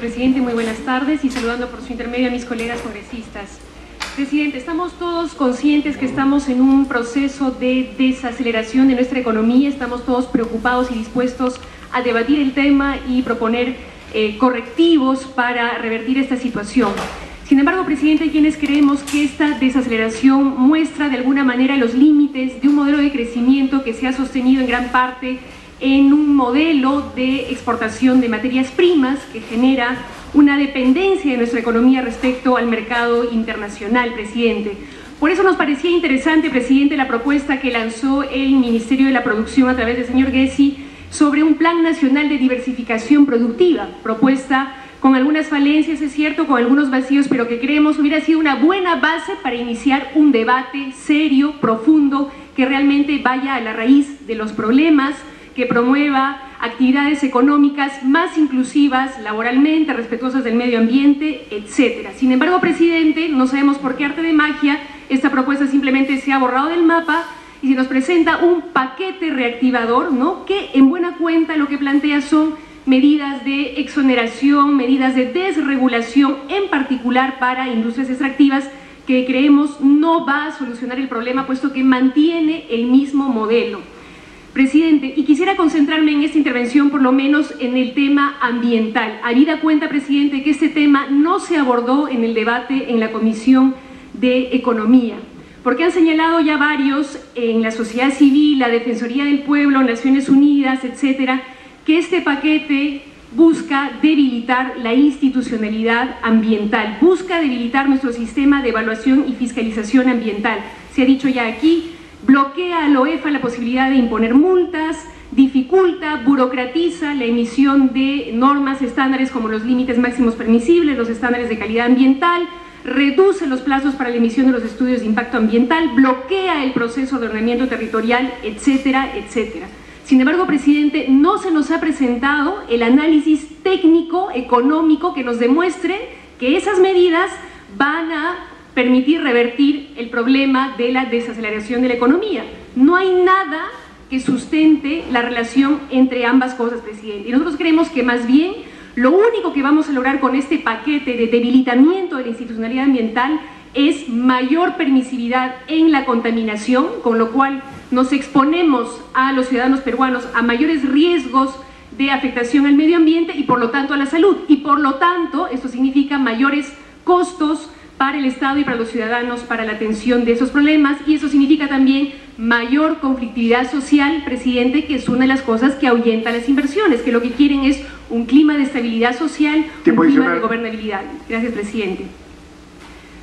Presidente, muy buenas tardes y saludando por su intermedio a mis colegas congresistas. Presidente, estamos todos conscientes que estamos en un proceso de desaceleración de nuestra economía, estamos todos preocupados y dispuestos a debatir el tema y proponer correctivos para revertir esta situación. Sin embargo, Presidente, hay quienes creemos que esta desaceleración muestra de alguna manera los límites de un modelo de crecimiento que se ha sostenido en gran parte en un modelo de exportación de materias primas que genera una dependencia de nuestra economía respecto al mercado internacional, Presidente. Por eso nos parecía interesante, Presidente, la propuesta que lanzó el Ministerio de la Producción a través del señor Gessi sobre un Plan Nacional de Diversificación Productiva, propuesta con algunas falencias, es cierto, con algunos vacíos, pero que creemos hubiera sido una buena base para iniciar un debate serio, profundo, que realmente vaya a la raíz de los problemas, que promueva actividades económicas más inclusivas, laboralmente, respetuosas del medio ambiente, etc. Sin embargo, Presidente, no sabemos por qué arte de magia, esta propuesta simplemente se ha borrado del mapa y se nos presenta un paquete reactivador, ¿no?, que en buena cuenta lo que plantea son medidas de exoneración, medidas de desregulación, en particular para industrias extractivas, que creemos no va a solucionar el problema, puesto que mantiene el mismo modelo. Presidente, y quisiera concentrarme en esta intervención por lo menos en el tema ambiental. Habida cuenta, Presidente, que este tema no se abordó en el debate en la Comisión de Economía, porque han señalado ya varios en la sociedad civil, la Defensoría del Pueblo, Naciones Unidas, etcétera, que este paquete busca debilitar la institucionalidad ambiental, busca debilitar nuestro sistema de evaluación y fiscalización ambiental. Se ha dicho ya aquí, bloquea a la OEFA la posibilidad de imponer multas, dificulta, burocratiza la emisión de normas, estándares como los límites máximos permisibles, los estándares de calidad ambiental, reduce los plazos para la emisión de los estudios de impacto ambiental, bloquea el proceso de ordenamiento territorial, etcétera, etcétera. Sin embargo, Presidente, no se nos ha presentado el análisis técnico, económico, que nos demuestre que esas medidas van a permitir revertir el problema de la desaceleración de la economía. No hay nada que sustente la relación entre ambas cosas, Presidente. Y nosotros creemos que más bien lo único que vamos a lograr con este paquete de debilitamiento de la institucionalidad ambiental es mayor permisividad en la contaminación, con lo cual nos exponemos a los ciudadanos peruanos a mayores riesgos de afectación al medio ambiente y por lo tanto a la salud. Y por lo tanto esto significa mayores costos para el Estado y para los ciudadanos para la atención de esos problemas, y eso significa también mayor conflictividad social, Presidente, que es una de las cosas que ahuyenta las inversiones, que lo que quieren es un clima de estabilidad social, un clima de gobernabilidad. Gracias, Presidente.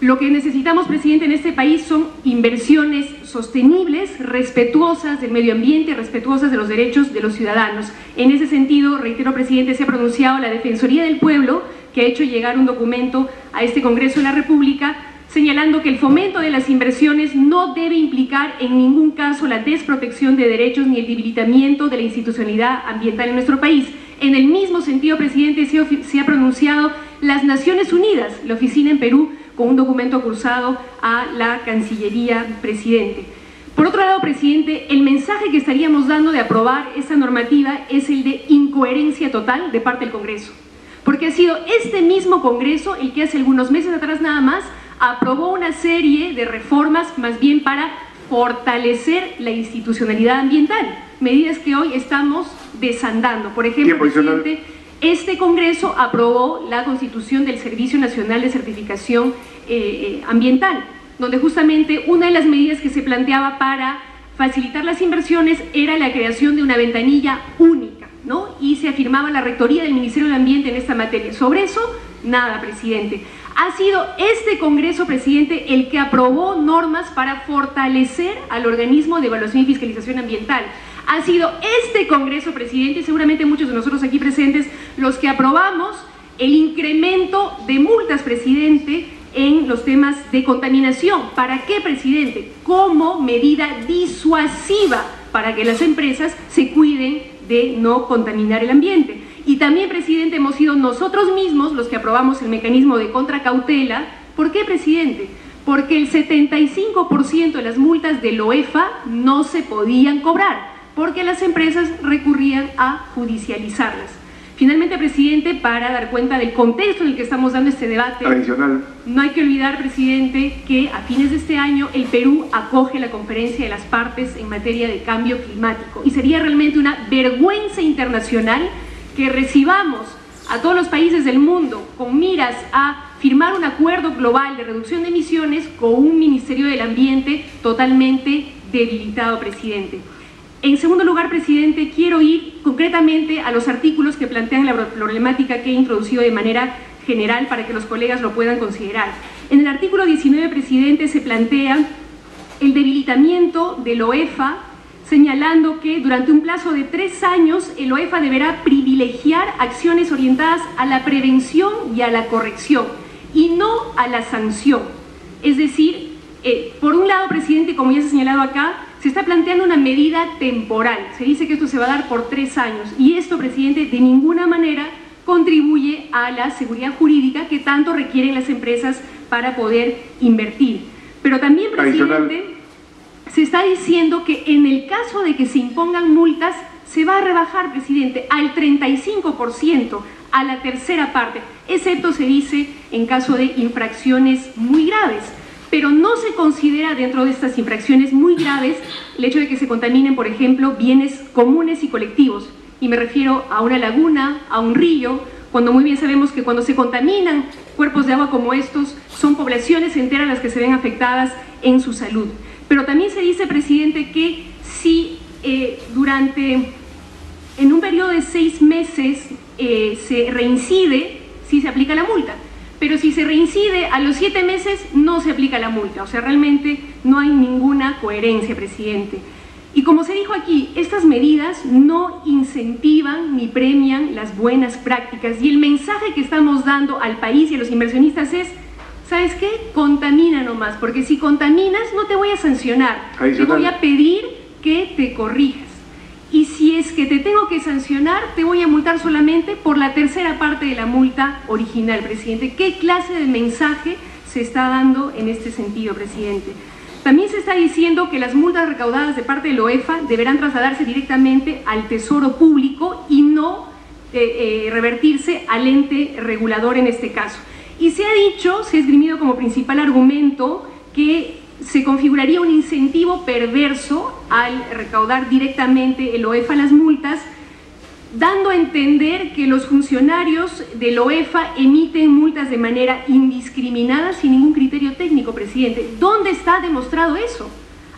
Lo que necesitamos, Presidente, en este país son inversiones sostenibles, respetuosas del medio ambiente, respetuosas de los derechos de los ciudadanos. En ese sentido, reitero, Presidente, se ha pronunciado la Defensoría del Pueblo, que ha hecho llegar un documento a este Congreso de la República, señalando que el fomento de las inversiones no debe implicar en ningún caso la desprotección de derechos ni el debilitamiento de la institucionalidad ambiental en nuestro país. En el mismo sentido, Presidente, se ha pronunciado las Naciones Unidas, la oficina en Perú, con un documento cruzado a la Cancillería, Presidente. Por otro lado, Presidente, el mensaje que estaríamos dando de aprobar esta normativa es el de incoherencia total de parte del Congreso, porque ha sido este mismo Congreso el que hace algunos meses atrás nada más aprobó una serie de reformas más bien para fortalecer la institucionalidad ambiental, medidas que hoy estamos desandando. Por ejemplo, Presidente, este Congreso aprobó la constitución del Servicio Nacional de Certificación Ambiental, donde justamente una de las medidas que se planteaba para facilitar las inversiones era la creación de una ventanilla única, ¿no? Y se afirmaba la rectoría del Ministerio del Ambiente en esta materia. Sobre eso, nada, Presidente. Ha sido este Congreso, Presidente, el que aprobó normas para fortalecer al organismo de evaluación y fiscalización ambiental. Ha sido este Congreso, Presidente, y seguramente muchos de nosotros aquí presentes, los que aprobamos el incremento de multas, Presidente, en los temas de contaminación. ¿Para qué, Presidente? Como medida disuasiva para que las empresas se cuiden de no contaminar el ambiente. Y también, Presidente, hemos sido nosotros mismos los que aprobamos el mecanismo de contracautela. ¿Por qué, Presidente? Porque el 75% de las multas de la OEFA no se podían cobrar, porque las empresas recurrían a judicializarlas. Finalmente, presidente, para dar cuenta del contexto en el que estamos dando este debate, adicional, no hay que olvidar, presidente, que a fines de este año el Perú acoge la conferencia de las partes en materia de cambio climático y sería realmente una vergüenza internacional que recibamos a todos los países del mundo con miras a firmar un acuerdo global de reducción de emisiones con un Ministerio del Ambiente totalmente debilitado, presidente. En segundo lugar, presidente, quiero ir concretamente a los artículos que plantean la problemática que he introducido de manera general para que los colegas lo puedan considerar. En el artículo 19, presidente, se plantea el debilitamiento del OEFA, señalando que durante un plazo de 3 años el OEFA deberá privilegiar acciones orientadas a la prevención y a la corrección y no a la sanción. Es decir, por un lado, presidente, como ya se ha señalado acá, se está planteando una medida temporal. Se dice que esto se va a dar por 3 años y esto, presidente, de ninguna manera contribuye a la seguridad jurídica que tanto requieren las empresas para poder invertir. Pero también, presidente, se está diciendo que en el caso de que se impongan multas, se va a rebajar, presidente, al 35%, a la tercera parte, excepto se dice en caso de infracciones muy graves. Pero no se considera dentro de estas infracciones muy graves el hecho de que se contaminen, por ejemplo, bienes comunes y colectivos. Y me refiero a una laguna, a un río, cuando muy bien sabemos que cuando se contaminan cuerpos de agua como estos, son poblaciones enteras las que se ven afectadas en su salud. Pero también se dice, presidente, que si en un periodo de 6 meses se reincide, sí se aplica la multa. Pero si se reincide a los 7 meses, no se aplica la multa. O sea, realmente no hay ninguna coherencia, presidente. Y como se dijo aquí, estas medidas no incentivan ni premian las buenas prácticas. Y el mensaje que estamos dando al país y a los inversionistas es, ¿sabes qué? Contamina nomás, porque si contaminas no te voy a sancionar. Te voy a pedir que te corrijas. Y si es que te tengo que sancionar, te voy a multar solamente por la tercera parte de la multa original, presidente. ¿Qué clase de mensaje se está dando en este sentido, presidente? También se está diciendo que las multas recaudadas de parte del OEFA deberán trasladarse directamente al Tesoro Público y no revertirse al ente regulador en este caso. Y se ha dicho, se ha esgrimido como principal argumento que se configuraría un incentivo perverso al recaudar directamente el OEFA las multas, dando a entender que los funcionarios del OEFA emiten multas de manera indiscriminada sin ningún criterio técnico, presidente. ¿Dónde está demostrado eso?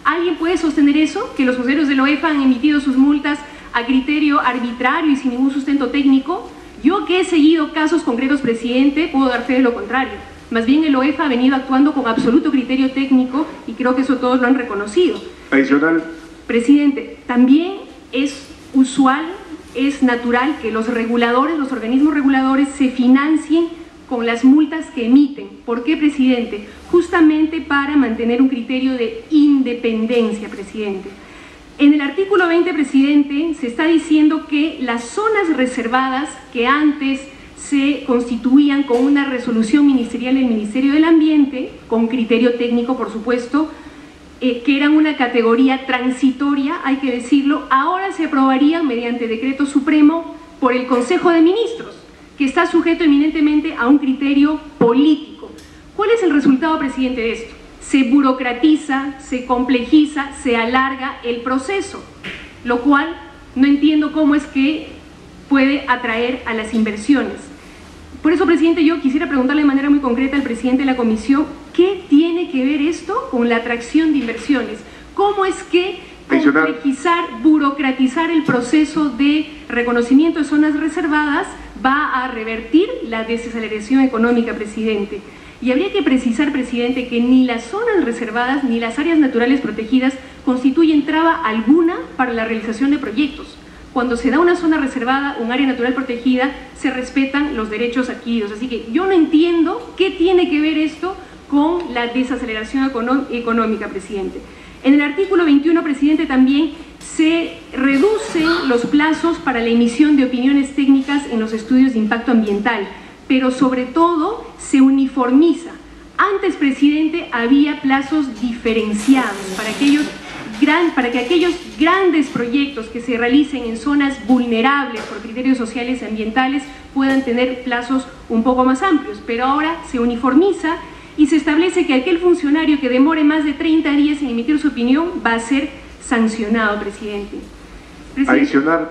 ¿Alguien puede sostener eso? ¿Que los funcionarios del OEFA han emitido sus multas a criterio arbitrario y sin ningún sustento técnico? Yo, que he seguido casos concretos, presidente, puedo dar fe de lo contrario. Más bien el OEFA ha venido actuando con absoluto criterio técnico y creo que eso todos lo han reconocido. Adicional. Presidente, también es usual, es natural que los reguladores, los organismos reguladores se financien con las multas que emiten. ¿Por qué, presidente? Justamente para mantener un criterio de independencia, presidente. En el artículo 20, presidente, se está diciendo que las zonas reservadas que antes se constituían con una resolución ministerial del Ministerio del Ambiente, con criterio técnico, por supuesto, que eran una categoría transitoria, hay que decirlo, ahora se aprobarían mediante decreto supremo por el Consejo de Ministros, que está sujeto eminentemente a un criterio político. ¿Cuál es el resultado, presidente, de esto? Se burocratiza, se complejiza, se alarga el proceso, lo cual no entiendo cómo es que puede atraer a las inversiones. Por eso, presidente, yo quisiera preguntarle de manera muy concreta al presidente de la comisión, ¿qué tiene que ver esto con la atracción de inversiones? ¿Cómo es que complejizar, burocratizar el proceso de reconocimiento de zonas reservadas va a revertir la desaceleración económica, presidente? Y habría que precisar, presidente, que ni las zonas reservadas ni las áreas naturales protegidas constituyen traba alguna para la realización de proyectos. Cuando se da una zona reservada, un área natural protegida, se respetan los derechos adquiridos. Así que yo no entiendo qué tiene que ver esto con la desaceleración económica, presidente. En el artículo 21, presidente, también se reducen los plazos para la emisión de opiniones técnicas en los estudios de impacto ambiental, pero sobre todo se uniformiza. Antes, presidente, había plazos diferenciados para aquellos aquellos grandes proyectos que se realicen en zonas vulnerables por criterios sociales y ambientales puedan tener plazos un poco más amplios. Pero ahora se uniformiza y se establece que aquel funcionario que demore más de 30 días en emitir su opinión va a ser sancionado, presidente. Adicional.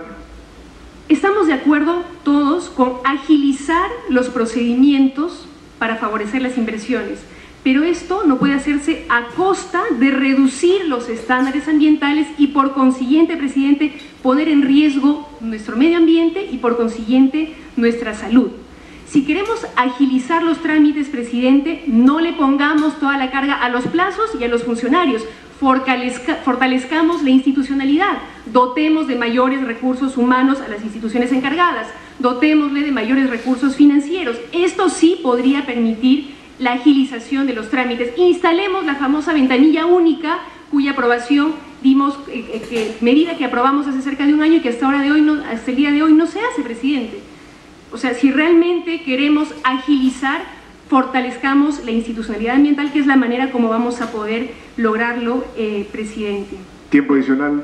Estamos de acuerdo todos con agilizar los procedimientos para favorecer las inversiones, pero esto no puede hacerse a costa de reducir los estándares ambientales y por consiguiente, presidente, poner en riesgo nuestro medio ambiente y por consiguiente nuestra salud. Si queremos agilizar los trámites, presidente, no le pongamos toda la carga a los plazos y a los funcionarios. Fortalezcamos la institucionalidad, dotemos de mayores recursos humanos a las instituciones encargadas, dotémosle de mayores recursos financieros. Esto sí podría permitir la agilización de los trámites. Instalemos la famosa ventanilla única, cuya aprobación dimos, medida que aprobamos hace cerca de un año y que hasta el día de hoy no se hace, presidente. O sea, si realmente queremos agilizar, fortalezcamos la institucionalidad ambiental, que es la manera como vamos a poder lograrlo, presidente. Tiempo adicional.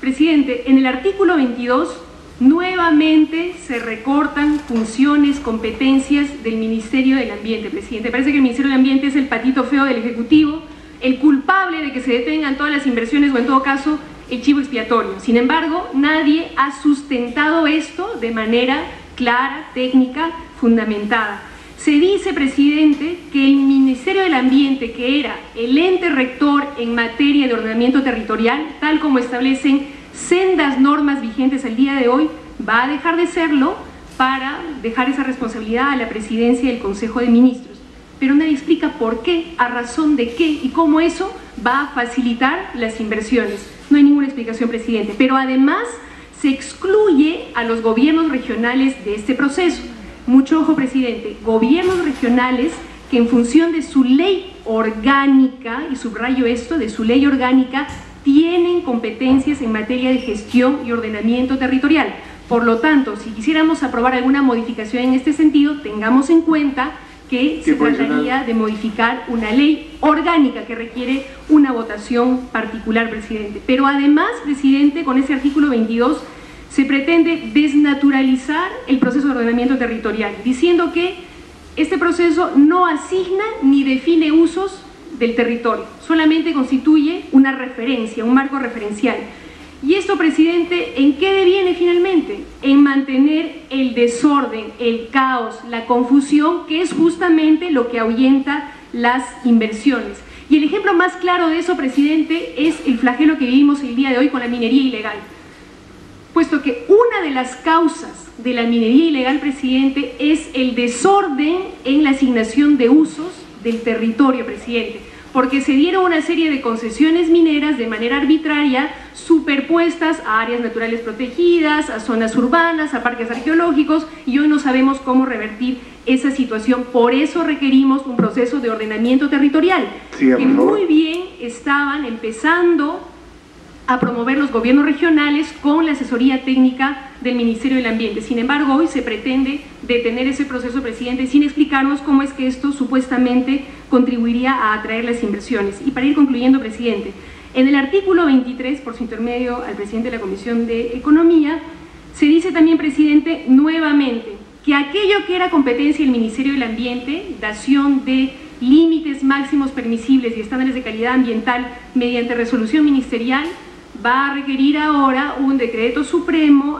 Presidente, en el artículo 22 nuevamente se recortan funciones, competencias del Ministerio del Ambiente, presidente. Parece que el Ministerio del Ambiente es el patito feo del Ejecutivo, el culpable de que se detengan todas las inversiones o en todo caso el chivo expiatorio. Sin embargo, nadie ha sustentado esto de manera clara, técnica, fundamentada. Se dice, presidente, que el Ministerio del Ambiente, que era el ente rector en materia de ordenamiento territorial, tal como establecen sendas normas vigentes al día de hoy, va a dejar de serlo para dejar esa responsabilidad a la presidencia del Consejo de Ministros. Pero nadie explica por qué, a razón de qué y cómo eso va a facilitar las inversiones. No hay ninguna explicación, presidente. Pero además se excluye a los gobiernos regionales de este proceso. Mucho ojo, presidente, gobiernos regionales que en función de su ley orgánica, y subrayo esto, de su ley orgánica, tienen competencias en materia de gestión y ordenamiento territorial. Por lo tanto, si quisiéramos aprobar alguna modificación en este sentido, tengamos en cuenta que se trataría de modificar una ley orgánica que requiere una votación particular, presidente. Pero además, presidente, con ese artículo 22 se pretende desnaturalizar el proceso de ordenamiento territorial, diciendo que este proceso no asigna ni define usos del territorio, solamente constituye una referencia, un marco referencial. Y esto, presidente, ¿en qué deviene finalmente? En mantener el desorden, el caos, la confusión, que es justamente lo que ahuyenta las inversiones. Y el ejemplo más claro de eso, presidente, es el flagelo que vivimos el día de hoy con la minería ilegal. Puesto que una de las causas de la minería ilegal, presidente, es el desorden en la asignación de usos del territorio, presidente, porque se dieron una serie de concesiones mineras de manera arbitraria, superpuestas a áreas naturales protegidas, a zonas urbanas, a parques arqueológicos, y hoy no sabemos cómo revertir esa situación. Por eso requerimos un proceso de ordenamiento territorial, que muy bien estaban empezando a promover los gobiernos regionales con la asesoría técnica del Ministerio del Ambiente. Sin embargo, hoy se pretende detener ese proceso, presidente, sin explicarnos cómo es que esto supuestamente contribuiría a atraer las inversiones. Y para ir concluyendo, presidente, en el artículo 23, por su intermedio al presidente de la Comisión de Economía, se dice también, presidente, nuevamente, que aquello que era competencia del Ministerio del Ambiente, dación de límites máximos permisibles y estándares de calidad ambiental mediante resolución ministerial, va a requerir ahora un decreto supremo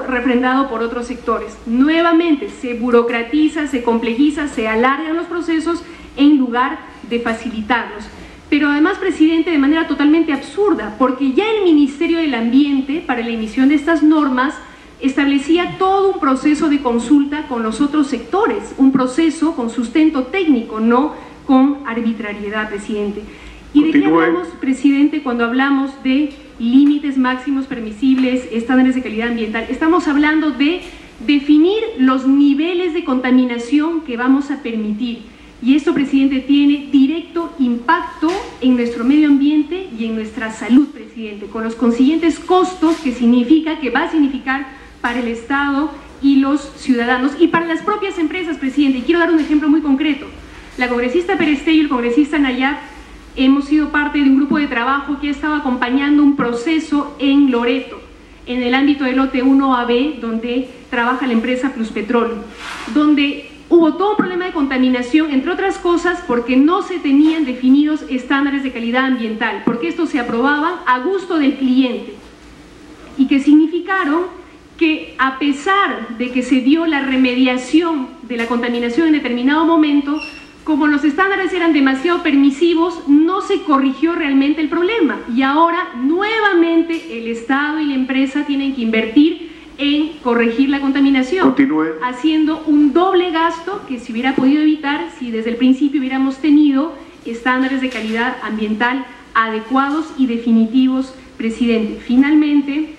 refrendado por otros sectores. Nuevamente se burocratiza, se complejiza, se alargan los procesos en lugar de facilitarlos. Pero además, presidente, de manera totalmente absurda, porque ya el Ministerio del Ambiente, para la emisión de estas normas, establecía todo un proceso de consulta con los otros sectores, un proceso con sustento técnico, no con arbitrariedad, presidente. ¿Y de qué hablamos, presidente, cuando hablamos de límites máximos permisibles, estándares de calidad ambiental? Estamos hablando de definir los niveles de contaminación que vamos a permitir. Y esto, presidente, tiene directo impacto en nuestro medio ambiente y en nuestra salud, presidente, con los consiguientes costos que va a significar para el Estado y los ciudadanos y para las propias empresas, presidente. Y quiero dar un ejemplo muy concreto. La congresista Perestello y el congresista Nayab hemos sido parte de un grupo de trabajo que ha estado acompañando un proceso en Loreto, en el ámbito del lote 1AB, donde trabaja la empresa Pluspetrol, donde hubo todo un problema de contaminación, entre otras cosas porque no se tenían definidos estándares de calidad ambiental, porque estos se aprobaban a gusto del cliente y que significaron que a pesar de que se dio la remediación de la contaminación en determinado momento, como los estándares eran demasiado permisivos, no se corrigió realmente el problema y ahora nuevamente el Estado y la empresa tienen que invertir en corregir la contaminación. Continúe. Haciendo un doble gasto que se hubiera podido evitar si desde el principio hubiéramos tenido estándares de calidad ambiental adecuados y definitivos, presidente. Finalmente,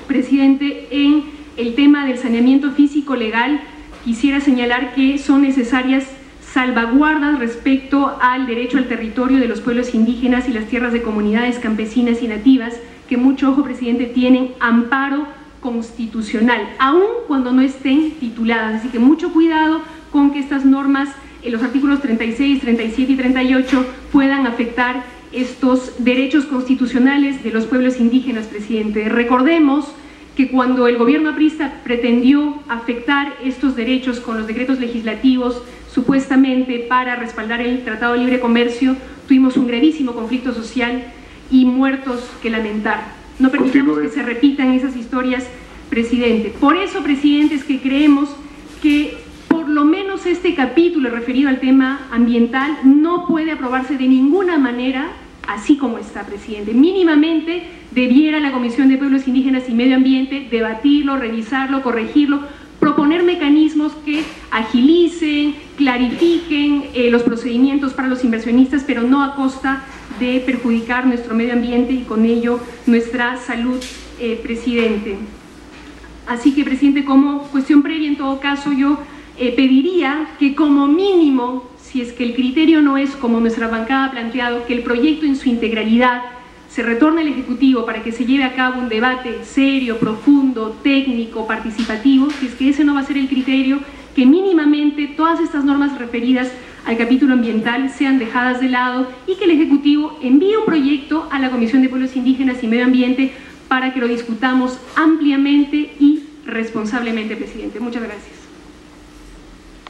presidente, en el tema del saneamiento físico legal, quisiera señalar que son necesarias salvaguardas respecto al derecho al territorio de los pueblos indígenas y las tierras de comunidades campesinas y nativas, que mucho ojo, presidente, tienen amparo constitucional, aun cuando no estén tituladas. Así que mucho cuidado con que estas normas, en los artículos 36, 37 y 38, puedan afectar estos derechos constitucionales de los pueblos indígenas, presidente. Recordemos que cuando el gobierno aprista pretendió afectar estos derechos con los decretos legislativos, supuestamente para respaldar el Tratado de Libre Comercio, tuvimos un gravísimo conflicto social y muertos que lamentar. No permitamos que se repitan esas historias, presidente. Por eso, presidente, es que creemos que por lo menos este capítulo referido al tema ambiental no puede aprobarse de ninguna manera así como está, presidente. Mínimamente debiera la Comisión de Pueblos Indígenas y Medio Ambiente debatirlo, revisarlo, corregirlo, proponer mecanismos que agilicen, clarifiquen los procedimientos para los inversionistas, pero no a costa de perjudicar nuestro medio ambiente y con ello nuestra salud, presidente. Así que, presidente, como cuestión previa, en todo caso, yo pediría que como mínimo, si es que el criterio no es como nuestra bancada ha planteado, que el proyecto en su integralidad se retorne al Ejecutivo para que se lleve a cabo un debate serio, profundo, técnico, participativo. Si es que ese no va a ser el criterio, que mínimamente todas estas normas referidas al capítulo ambiental sean dejadas de lado y que el Ejecutivo envíe un proyecto a la Comisión de Pueblos Indígenas y Medio Ambiente para que lo discutamos ampliamente y responsablemente, presidente. Muchas gracias.